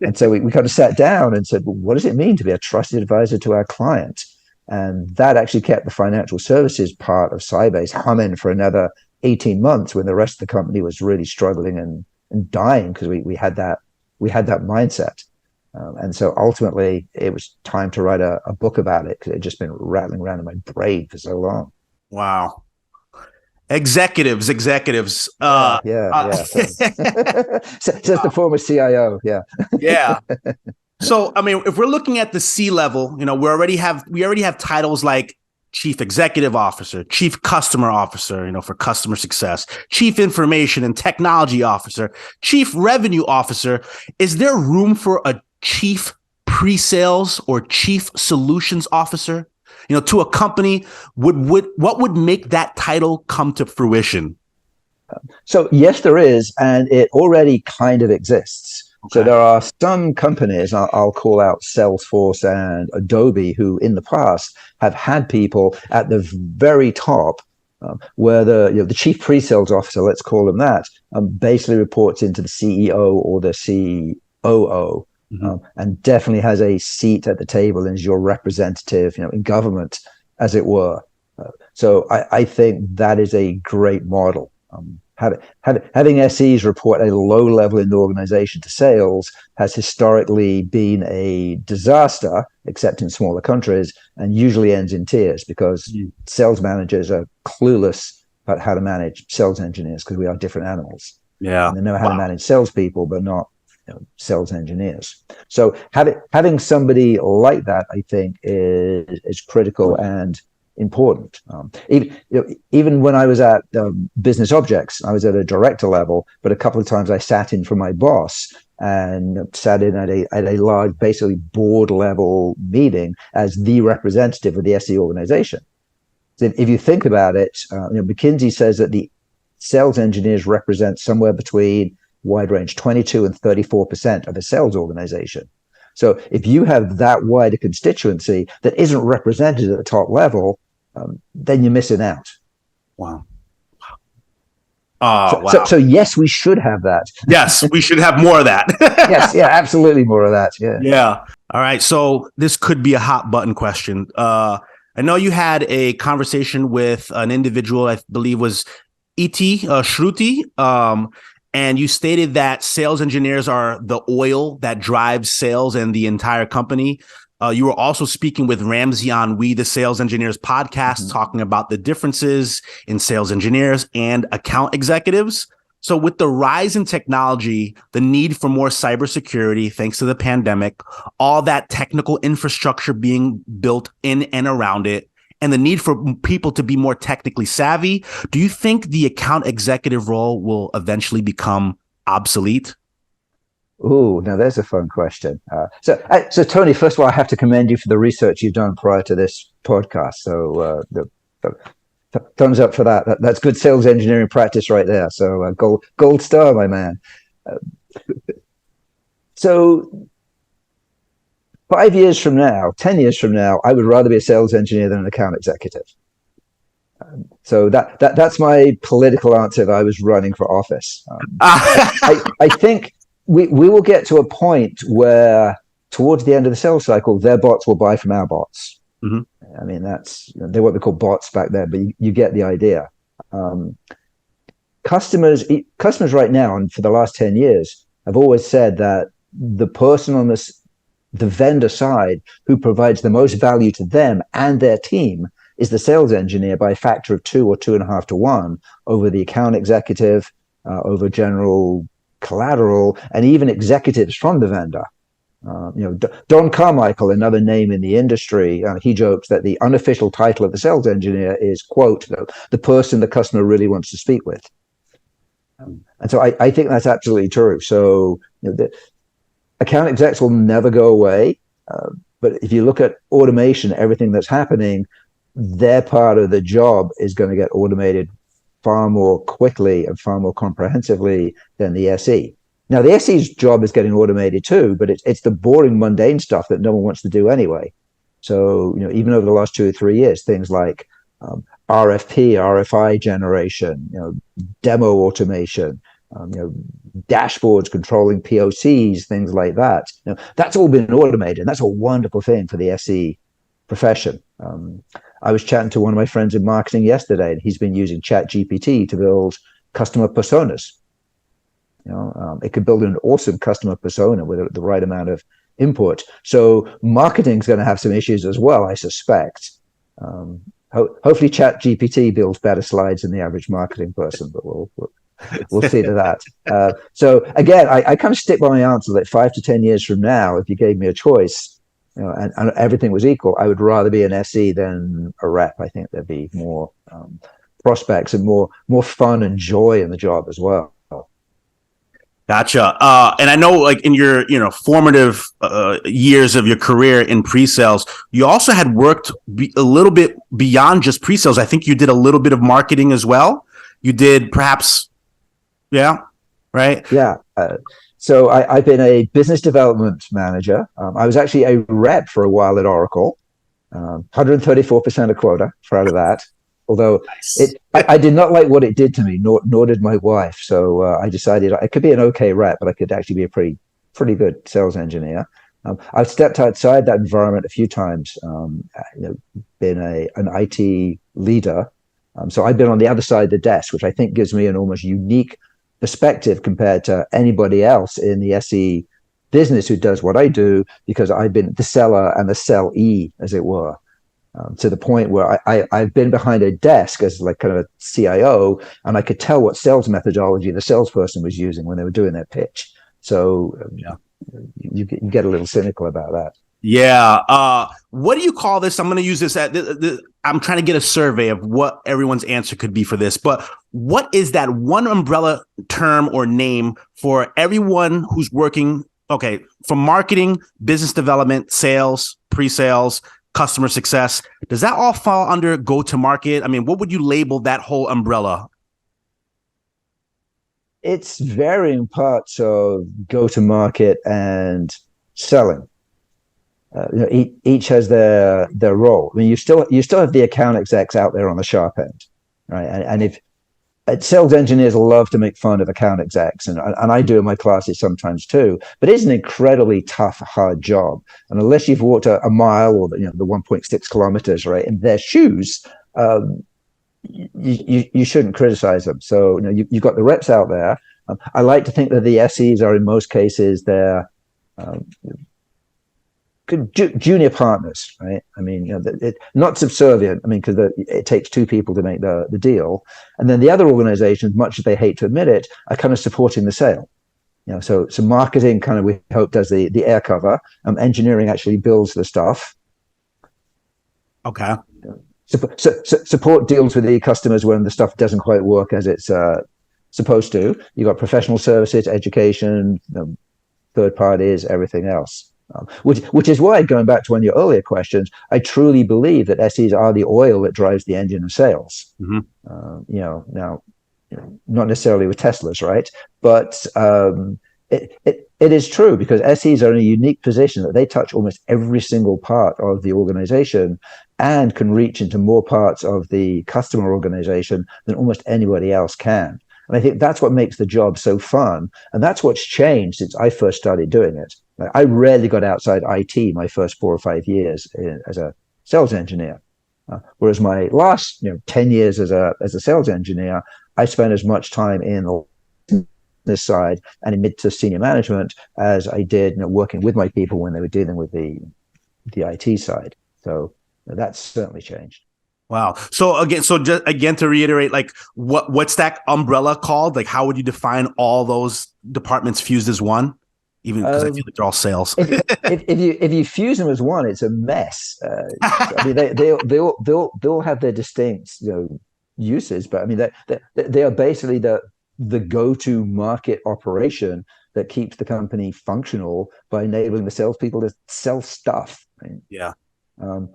[SPEAKER 1] And so we kind of sat down and said, well, what does it mean to be a trusted advisor to our client? And that actually kept the financial services part of Sybase humming for another 18 months when the rest of the company was really struggling and dying, because we had that mindset. And so ultimately it was time to write a book about it, because it had just been rattling around in my brain for so long.
[SPEAKER 2] Wow. Executives.
[SPEAKER 1] Yeah. So it's the former CIO. Yeah.
[SPEAKER 2] Yeah. So, I mean, if we're looking at the C-level, we already have titles like Chief Executive Officer, Chief Customer Officer, for customer success, Chief Information and Technology Officer, Chief Revenue Officer. Is there room for a Chief Pre-Sales or Chief Solutions Officer? To a company, what would make that title come to fruition?
[SPEAKER 1] So yes, there is, and it already kind of exists. Okay. So there are some companies, I'll call out Salesforce and Adobe, who in the past have had people at the very top, where the chief pre-sales officer, let's call him that, basically reports into the CEO or the COO. And definitely has a seat at the table and is your representative, in government, as it were. So I think that is a great model. Having SEs report a low level in the organization to sales has historically been a disaster, except in smaller countries, and usually ends in tears, because sales managers are clueless about how to manage sales engineers, because we are different animals.
[SPEAKER 2] Yeah.
[SPEAKER 1] They know how to manage salespeople, but not sales engineers. So having somebody like that, I think, is critical and important. Even when I was at Business Objects, I was at a director level, but a couple of times I sat in for my boss and sat in at a large, basically board level meeting as the representative of the SE organization. So if you think about it, McKinsey says that the sales engineers represent somewhere between wide range 22 and 34% of a sales organization. So if you have that wide a constituency that isn't represented at the top level, then you're missing out.
[SPEAKER 2] Wow.
[SPEAKER 1] Wow. So yes, we should have that.
[SPEAKER 2] Yes, we should have more of that.
[SPEAKER 1] Yes, yeah, absolutely more of that. Yeah.
[SPEAKER 2] Yeah. All right. So this could be a hot button question. I know you had a conversation with an individual, I believe was E.T. Shruti, and you stated that sales engineers are the oil that drives sales and the entire company. You were also speaking with Ramsey on We the Sales Engineers podcast, talking about the differences in sales engineers and account executives. So with the rise in technology, the need for more cybersecurity, thanks to the pandemic, all that technical infrastructure being built in and around it, and the need for people to be more technically savvy, do you think the account executive role will eventually become obsolete?
[SPEAKER 1] Oh, now there's a fun question. So Tony, first of all, I have to commend you for the research you've done prior to this podcast. So thumbs up for that. That's good sales engineering practice right there. So gold star, my man. So 5 years from now, 10 years from now, I would rather be a sales engineer than an account executive. So that's my political answer if I was running for office. I think we will get to a point where towards the end of the sales cycle, their bots will buy from our bots. Mm-hmm. I mean, they won't be called bots back then, but you get the idea. Customers right now, and for the last 10 years, have always said that the person on the vendor side who provides the most value to them and their team is the sales engineer by a factor of 2 or 2.5 to 1 over the account executive, over general collateral, and even executives from the vendor. Don Carmichael, another name in the industry, he jokes that the unofficial title of the sales engineer is, quote, the person the customer really wants to speak with. And so I think that's absolutely true. So the account execs will never go away. But if you look at automation, everything that's happening, their part of the job is going to get automated far more quickly and far more comprehensively than the SE. Now, the SE's job is getting automated too, but it's the boring, mundane stuff that no one wants to do anyway. So, even over the last 2 or 3 years, things like RFP, RFI generation, demo automation, dashboards controlling POCs, things like that. That's all been automated. And that's a wonderful thing for the SE profession. I was chatting to one of my friends in marketing yesterday, and he's been using ChatGPT to build customer personas. It could build an awesome customer persona with the right amount of input. So marketing's going to have some issues as well, I suspect. Hopefully ChatGPT builds better slides than the average marketing person, but we'll see to that. So again, I kind of stick by my answer that 5 to 10 years from now, if you gave me a choice, and everything was equal, I would rather be an SE than a rep. I think there'd be more prospects and more fun and joy in the job as well.
[SPEAKER 2] Gotcha. And I know, like in your formative years of your career in pre-sales, you also had worked a little bit beyond just pre-sales. I think you did a little bit of marketing as well. You did perhaps, yeah, right?
[SPEAKER 1] Yeah. So I've been a business development manager. I was actually a rep for a while at Oracle, 134% of quota, proud of that. Although nice. I did not like what it did to me, nor did my wife. So I decided I could be an okay rep, but I could actually be a pretty good sales engineer. I've stepped outside that environment a few times, been an IT leader. So I've been on the other side of the desk, which I think gives me an almost unique perspective compared to anybody else in the SE business who does what I do, because I've been the seller and the sellee, as it were. to the point where I've been behind a desk as like kind of a CIO, and I could tell what sales methodology the salesperson was using when they were doing their pitch. So you get a little cynical about that.
[SPEAKER 2] Yeah. What do you call this? I'm going to use this I'm trying to get a survey of what everyone's answer could be for this, but what is that one umbrella term or name for everyone who's working, from marketing, business development, sales, pre-sales, customer success? Does that all fall under go-to-market? I mean, what would you label that whole umbrella?
[SPEAKER 1] It's varying parts of go-to-market and selling. Each has their role. I mean, you still have the account execs out there on the sharp end, right? And if sales engineers love to make fun of account execs, and I do in my classes sometimes too. But it's an incredibly tough, hard job, and unless you've walked a mile or the 1.6 kilometers, right, in their shoes, you shouldn't criticize them. So you've got the reps out there. I like to think that the SEs are in most cases they're junior partners, right? I mean, not subservient. I mean, because it takes two people to make the deal, and then the other organizations, much as they hate to admit it, are kind of supporting the sale. So marketing kind of, we hope, does the air cover. Engineering actually builds the stuff.
[SPEAKER 2] Okay.
[SPEAKER 1] Support deals with the customers when the stuff doesn't quite work as it's supposed to. You got professional services, education, third parties, everything else. Which is why, going back to one of your earlier questions, I truly believe that SEs are the oil that drives the engine of sales. Mm-hmm. Now, not necessarily with Teslas, right? But it is true, because SEs are in a unique position that they touch almost every single part of the organization and can reach into more parts of the customer organization than almost anybody else can. And I think that's what makes the job so fun. And that's what's changed since I first started doing it. I rarely got outside IT my first 4 or 5 years as a sales engineer. Whereas my last 10 years as a sales engineer, I spent as much time in this side and in mid to senior management as I did working with my people when they were dealing with the IT side. So that's certainly changed.
[SPEAKER 2] Wow. So just again to reiterate, like what's that umbrella called? Like, how would you define all those departments fused as one? Even because I feel like they're all sales.
[SPEAKER 1] if you fuse them as one, it's a mess. I mean, they all have their distinct uses, but I mean they are basically the go-to market operation that keeps the company functional by enabling the salespeople to sell stuff. Right?
[SPEAKER 2] Yeah.
[SPEAKER 1] I'm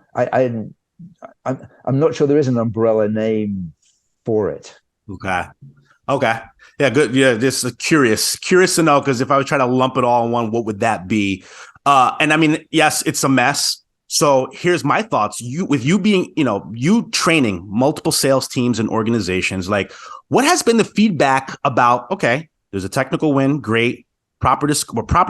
[SPEAKER 1] not sure there is an umbrella name for it.
[SPEAKER 2] Okay. Yeah, good. Yeah, just curious to know, because if I was trying to lump it all in one, what would that be? And I mean, yes, it's a mess. So here's my thoughts. You being, you training multiple sales teams and organizations, like what has been the feedback about, okay, there's a technical win, great. Proper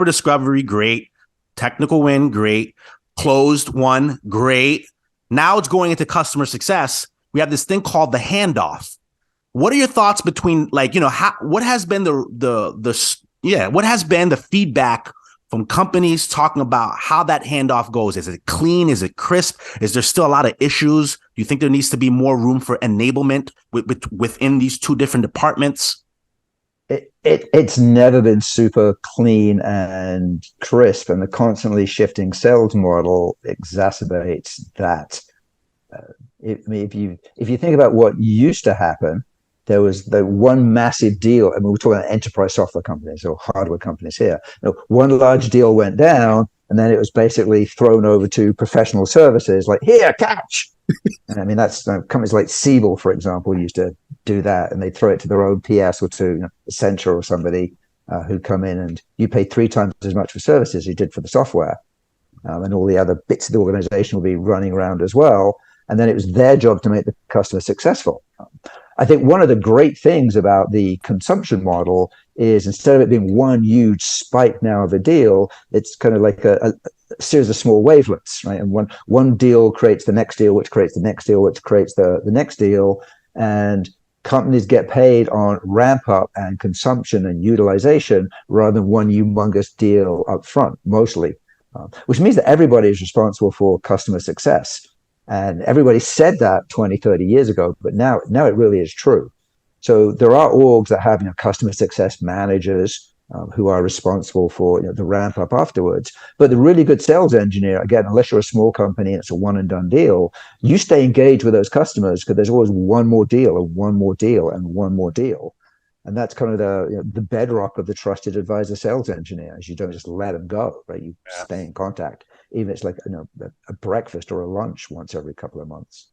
[SPEAKER 2] discovery, great. Technical win, great. Closed one, great. Now it's going into customer success. We have this thing called the handoff. What are your thoughts between, what has been what has been the feedback from companies talking about how that handoff goes? Is it clean? Is it crisp? Is there still a lot of issues? Do you think there needs to be more room for enablement within these two different departments?
[SPEAKER 1] It's never been super clean and crisp, and the constantly shifting sales model exacerbates that. If you think about what used to happen, there was the one massive deal. I mean, we're talking about enterprise software companies or hardware companies here. One large deal went down, and then it was basically thrown over to professional services, like, here, catch. And I mean, that's companies like Siebel, for example, used to do that, and they throw it to their own PS or to Accenture or somebody who'd come in, and you pay 3 times as much for services as you did for the software. And all the other bits of the organization will be running around as well. And then it was their job to make the customer successful. I think one of the great things about the consumption model is, instead of it being one huge spike now of a deal, it's kind of like a series of small wavelets, right? And one deal creates the next deal, which creates the next deal, which creates the next deal. And companies get paid on ramp up and consumption and utilization rather than one humongous deal up front, mostly, which means that everybody is responsible for customer success. And everybody said that 20, 30 years ago, but now it really is true. So there are orgs that have customer success managers who are responsible for the ramp up afterwards. But the really good sales engineer, again, unless you're a small company and it's a one and done deal, you stay engaged with those customers because there's always one more deal and one more deal and one more deal. And that's kind of the bedrock of the trusted advisor sales engineer. Is you don't just let them go, right? You stay in contact, even if it's like a breakfast or a lunch once every couple of months.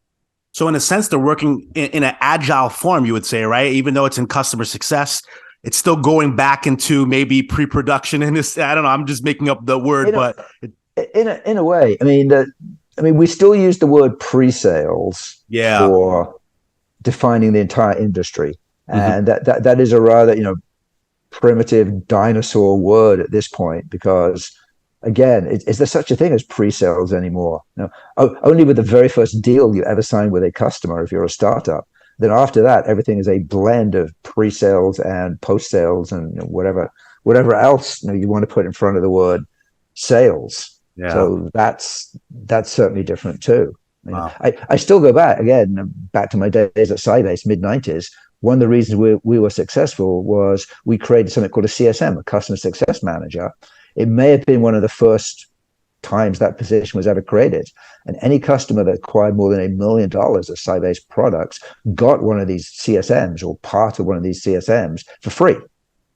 [SPEAKER 2] So in a sense, they're working in an agile form, you would say, right? Even though it's in customer success, it's still going back into maybe pre-production. And this, I don't know, I'm just making up the word,
[SPEAKER 1] in a way, I mean, we still use the word pre-sales for defining the entire industry. And that is a rather, primitive dinosaur word at this point, because again, is there such a thing as pre-sales anymore? No, only with the very first deal you ever sign with a customer, if you're a startup. Then after that, everything is a blend of pre-sales and post-sales and whatever else you want to put in front of the word sales. Yeah. So that's certainly different too. Wow. I still go back to my days at Sybase, mid-90s. One of the reasons we were successful was we created something called a CSM, a customer success manager. It may have been one of the first times that position was ever created. And any customer that acquired more than $1 million of Sybase products got one of these CSMs or part of one of these CSMs for free.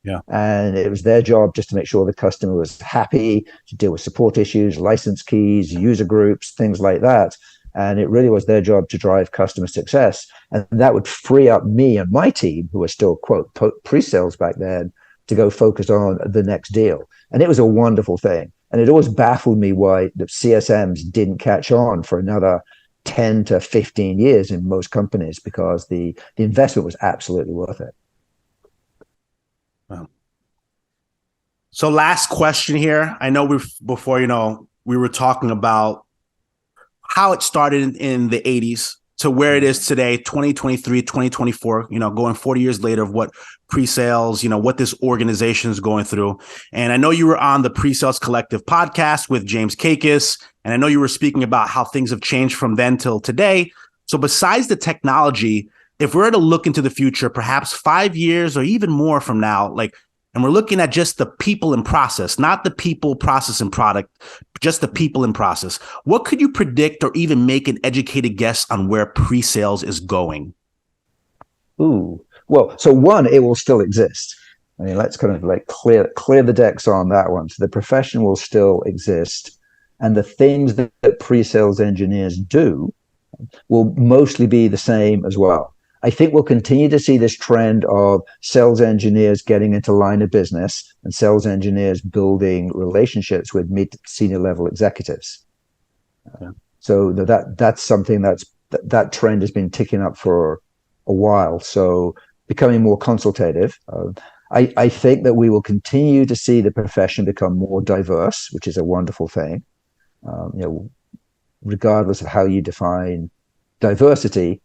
[SPEAKER 1] Yeah. And it was their job just to make sure the customer was happy, to deal with support issues, license keys, user groups, things like that. And it really was their job to drive customer success. And that would free up me and my team, who were still, quote, pre-sales back then, to go focus on the next deal. And it was a wonderful thing. And it always baffled me why the CSMs didn't catch on for another 10 to 15 years in most companies, because the investment was absolutely worth it.
[SPEAKER 2] Wow. So last question here. I know before, we were talking about how it started in the 80s to where it is today, 2023, 2024, going 40 years later of what pre-sales, what this organization is going through. And I know you were on the Pre-Sales Collective podcast with James Kakis, and I know you were speaking about how things have changed from then till today. So besides the technology, if we're to look into the future, perhaps 5 years or even more from now, and we're looking at just the people and process, not the people, process, and product, just the people and process. What could you predict or even make an educated guess on where pre-sales is going?
[SPEAKER 1] Ooh, well, so one, it will still exist. I mean, let's kind of clear the decks on that one. So the profession will still exist, and the things that pre-sales engineers do will mostly be the same as well. I think we'll continue to see this trend of sales engineers getting into line of business and sales engineers building relationships with mid-senior level executives. So that's something that trend has been ticking up for a while. So becoming more consultative. I think that we will continue to see the profession become more diverse, which is a wonderful thing. Regardless of how you define diversity,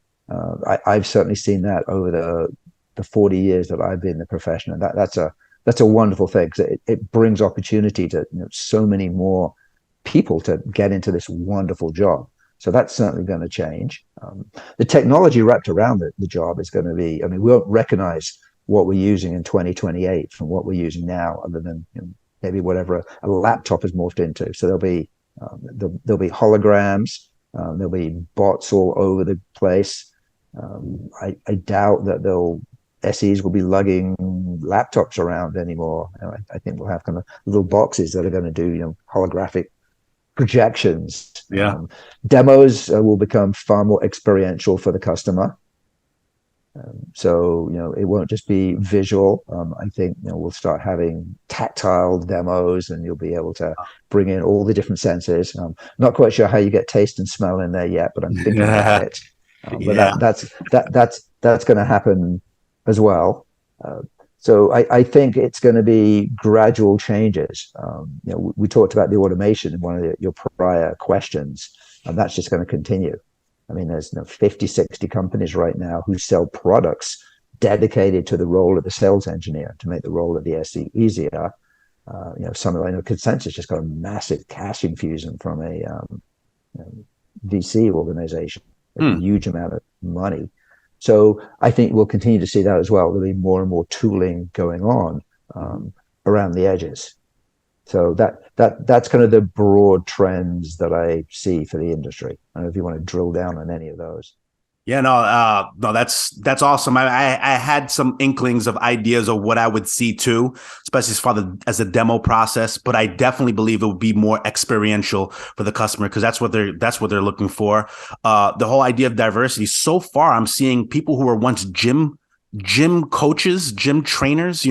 [SPEAKER 1] I've certainly seen that over the 40 years that I've been in the profession, and that's a wonderful thing, because it brings opportunity to so many more people to get into this wonderful job. So that's certainly going to change. The technology wrapped around the job is going to be, we won't recognize what we're using in 2028 from what we're using now, other than maybe whatever a laptop has morphed into. So there'll be holograms, there'll be bots all over the place. I doubt that SEs will be lugging laptops around anymore. I think we'll have kind of little boxes that are going to do holographic projections. Demos will become far more experiential for the customer. So it won't just be visual. I think we'll start having tactile demos, and you'll be able to bring in all the different senses. Not quite sure how you get taste and smell in there yet, but I'm thinking about it. But that's going to happen as well. So I think it's going to be gradual changes. We talked about the automation in one of your prior questions, and that's just going to continue. There's 50, 60 companies right now who sell products dedicated to the role of the sales engineer to make the role of the SE easier. Some of Consensus just got a massive cash infusion from VC organization, a huge amount of money. So I think we'll continue to see that as well. There'll be more and more tooling going on around the edges. So that's kind of the broad trends that I see for the industry. I don't know if you want to drill down on any of those.
[SPEAKER 2] Yeah, no, that's awesome. I had some inklings of ideas of what I would see too, especially as a demo process. But I definitely believe it would be more experiential for the customer because that's what they're looking for. The whole idea of diversity. So far, I'm seeing people who were once gym coaches, gym trainers,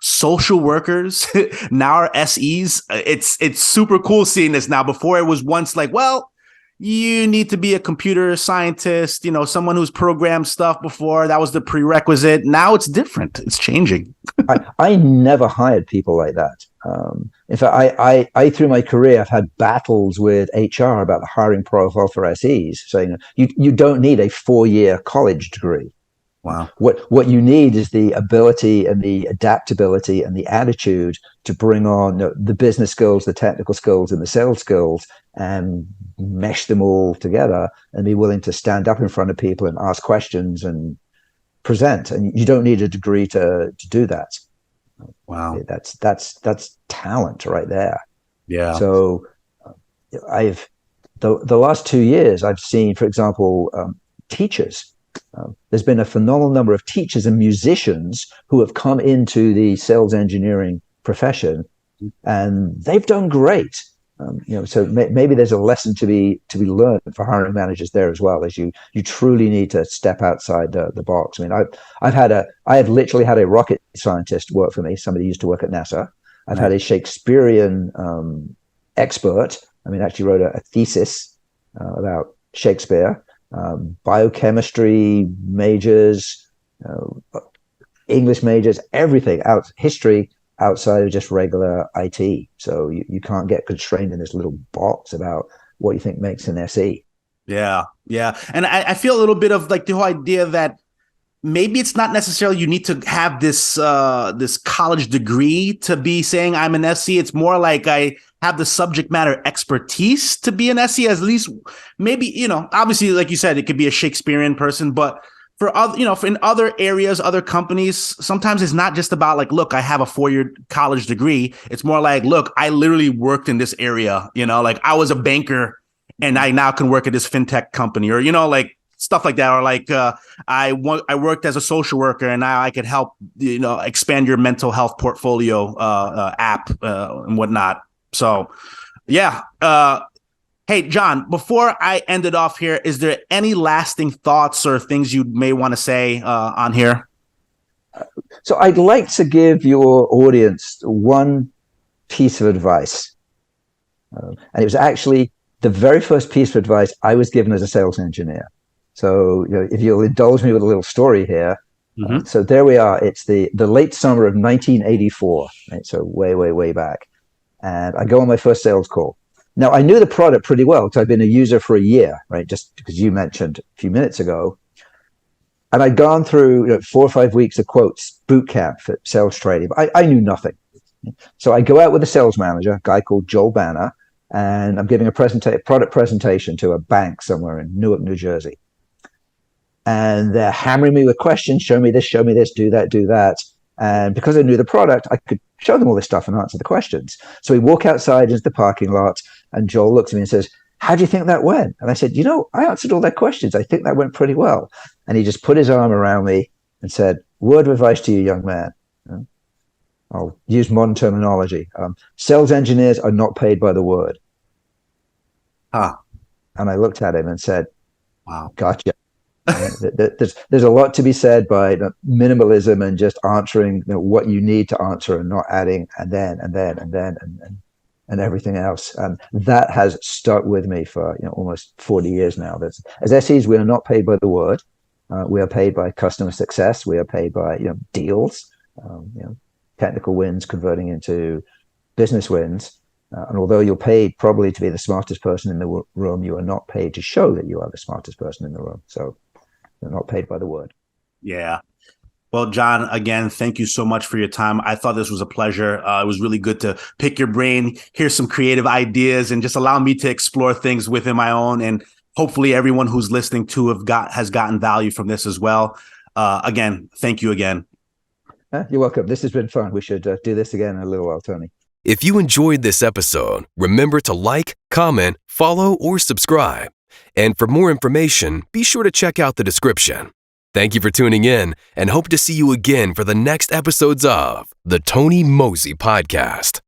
[SPEAKER 2] social workers now are SEs. It's super cool seeing this now. Before it was once like, well, you need to be a computer scientist, someone who's programmed stuff before. That was the prerequisite. Now it's different. It's changing.
[SPEAKER 1] I never hired people like that. In fact, I through my career, I've had battles with HR about the hiring profile for SEs, saying you don't need a 4-year college degree.
[SPEAKER 2] Wow.
[SPEAKER 1] What you need is the ability and the adaptability and the attitude to bring on the business skills, the technical skills, and the sales skills, and mesh them all together and be willing to stand up in front of people and ask questions and present. And you don't need a degree to do that.
[SPEAKER 2] Wow.
[SPEAKER 1] That's talent right there.
[SPEAKER 2] Yeah.
[SPEAKER 1] So the last 2 years, I've seen, for example, teachers. There's been a phenomenal number of teachers and musicians who have come into the sales engineering profession, and they've done great. So maybe there's a lesson to be learned for hiring managers there as well. As you truly need to step outside the box. I mean, I have literally had a rocket scientist work for me. Somebody used to work at NASA. I've had a Shakespearean expert. I mean, actually wrote a thesis about Shakespeare. Biochemistry majors, English majors, everything history outside of just regular IT. So you can't get constrained in this little box about what you think makes an SE.
[SPEAKER 2] Yeah. And I feel a little bit of like the whole idea that maybe it's not necessarily you need to have this college degree to be saying I'm an SE. It's more like I have the subject matter expertise to be an SE, at least maybe, obviously, like you said, it could be a Shakespearean person, but for other, for in other areas, other companies, sometimes it's not just about like, look, I have a 4-year college degree. It's more like, look, I literally worked in this area, like I was a banker and I now can work at this fintech company or, like stuff like that. Or like I worked as a social worker and now I could help, expand your mental health portfolio app and whatnot. So, yeah. Hey, John, before I end it off here, is there any lasting thoughts or things you may want to say on here?
[SPEAKER 1] So I'd like to give your audience one piece of advice. And it was actually the very first piece of advice I was given as a sales engineer. So if you'll indulge me with a little story here. So there we are. It's the late summer of 1984. Right? So way back. And I go on my first sales call. Now, I knew the product pretty well because I've been a user for a year, right? Just because you mentioned a few minutes ago. And I'd gone through 4 or 5 weeks of quotes, boot camp for sales training, but I knew nothing. So I go out with a sales manager, a guy called Joel Banner, and I'm giving a product presentation to a bank somewhere in Newark, New Jersey. And they're hammering me with questions, show me this, do that. And because I knew the product, I could show them all this stuff and answer the questions. So we walk outside into the parking lot, and Joel looks at me and says, "How do you think that went?" And I said, I answered all their questions. I think that went pretty well. And he just put his arm around me and said, "Word of advice to you, young man." I'll use modern terminology. Sales engineers are not paid by the word. And I looked at him and said, "Wow, gotcha." There's a lot to be said by minimalism and just answering what you need to answer and not adding and then and everything else. And that has stuck with me for almost 40 years now. As SEs, we are not paid by the word. We are paid by customer success. We are paid by deals, technical wins converting into business wins. And although you're paid probably to be the smartest person in the room, you are not paid to show that you are the smartest person in the room. So they're not paid by the word.
[SPEAKER 2] Yeah. Well, John, again, thank you so much for your time. I thought this was a pleasure. It was really good to pick your brain, hear some creative ideas, and just allow me to explore things within my own. And hopefully everyone who's listening to has gotten value from this as well. Again, thank you again.
[SPEAKER 1] You're welcome. This has been fun. We should do this again in a little while, Tony.
[SPEAKER 3] If you enjoyed this episode, remember to like, comment, follow, or subscribe. And for more information, be sure to check out the description. Thank you for tuning in, and hope to see you again for the next episodes of the Tony Moze Podcast.